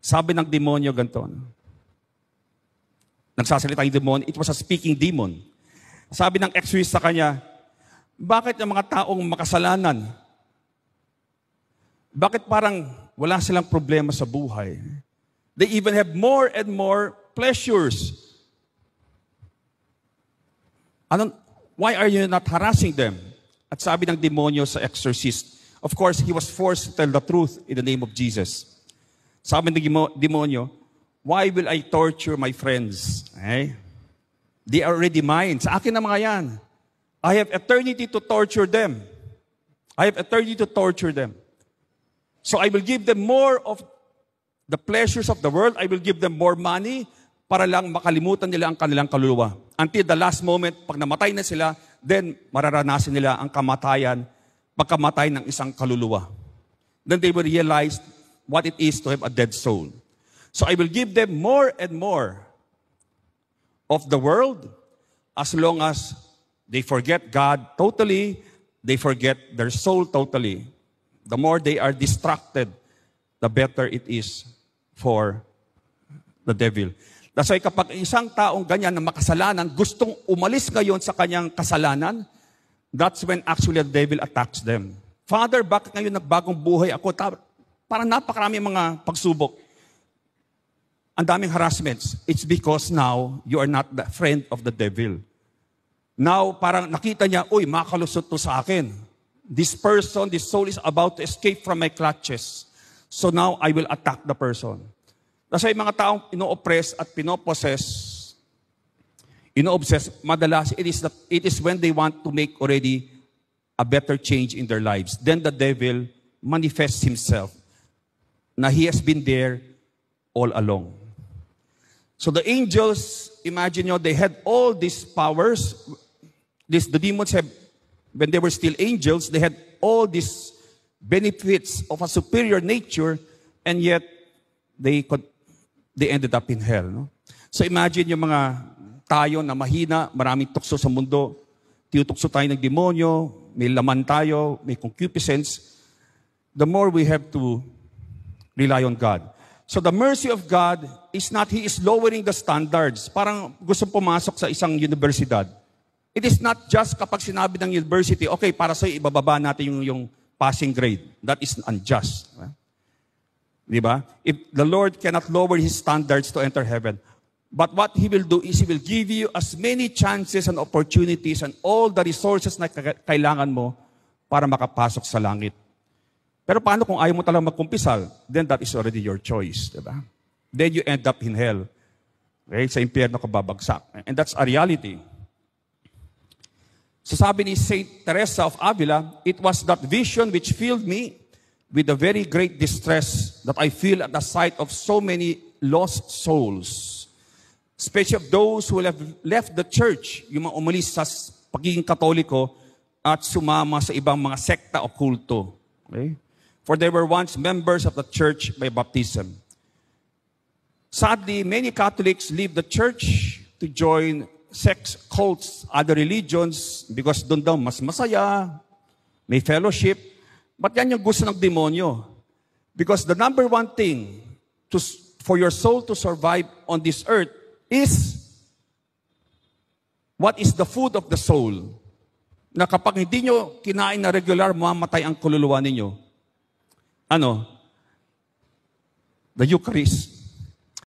Sabi ng demonyo ganito. Nagsasalita yung demonyo. It was a speaking demon. Sabi ng exorcist sa kanya, bakit ang mga taong makasalanan? Bakit parang wala silang problema sa buhay? They even have more and more pleasures. Why are you not harassing them? At sabi ng demonyo sa exorcist, of course, he was forced to tell the truth in the name of Jesus. Sabi ng demonyo, why will I torture my friends? Eh? They are already mine. Sa akin na mga yan. I have eternity to torture them. I have eternity to torture them. So I will give them more of the pleasures of the world. I will give them more money para lang makalimutan nila ang kanilang kaluluwa. Until the last moment, pag namatay na sila, then mararanasan nila ang kamatayan, pagkamatay ng isang kaluluwa. Then they will realize what it is to have a dead soul. So I will give them more and more of the world as long as they forget God totally, they forget their soul totally. The more they are distracted, the better it is for the devil. That's why kapag isang taong ganyan na makasalanan, gustong umalis ngayon sa kanyang kasalanan, that's when actually the devil attacks them. Father, bakit ngayon nagbagong buhay ako? Parang napakarami mga pagsubok. Ang daming harassments. It's because now, you are not the friend of the devil. Now, parang nakita niya, uy, makalusot to sa akin. This person, this soul is about to escape from my clutches. So now, I will attack the person. Kasi mga taong ino-oppress at pinopossess, ino-obsess, madalas, it is when they want to make already a better change in their lives. Then the devil manifests himself na he has been there all along. So the angels, imagine nyo, they had all these powers. The demons have, when they were still angels, they had all these benefits of a superior nature, and yet they ended up in hell. No? So imagine yung mga tayo na mahina, maraming tukso sa mundo, tinutukso tayo ng demonyo, may laman tayo, may concupiscence. The more we have to rely on God. So the mercy of God is not, He is lowering the standards. Parang gusto pumasok sa isang universidad. It is not just kapag sinabi ng university, okay, para sa'yo, ibababa natin yung passing grade. That is unjust. Diba? If the Lord cannot lower His standards to enter heaven, but what He will do is He will give you as many chances and opportunities and all the resources na kailangan mo para makapasok sa langit. Pero paano kung ayaw mo talagang magkumpisal? Then that is already your choice. Diba? Then you end up in hell. Okay? Sa impyerno ka babagsak. And that's a reality. So sabi ni Saint Teresa of Avila, it was that vision which filled me with a very great distress that I feel at the sight of so many lost souls. Especially of those who have left the church, yung mga umalis sa pagiging Katoliko at sumama sa ibang mga sekta o kulto. Okay? For they were once members of the church by baptism. Sadly, many Catholics leave the church to join sex cults, other religions, because doon daw mas masaya, may fellowship. But yan yung gusto ng demonyo. Because the number one thing for your soul to survive on this earth is what is the food of the soul. Na kapag hindi nyo kinain na regular, mamatay ang kaluluwa ninyo. Ano? The Eucharist.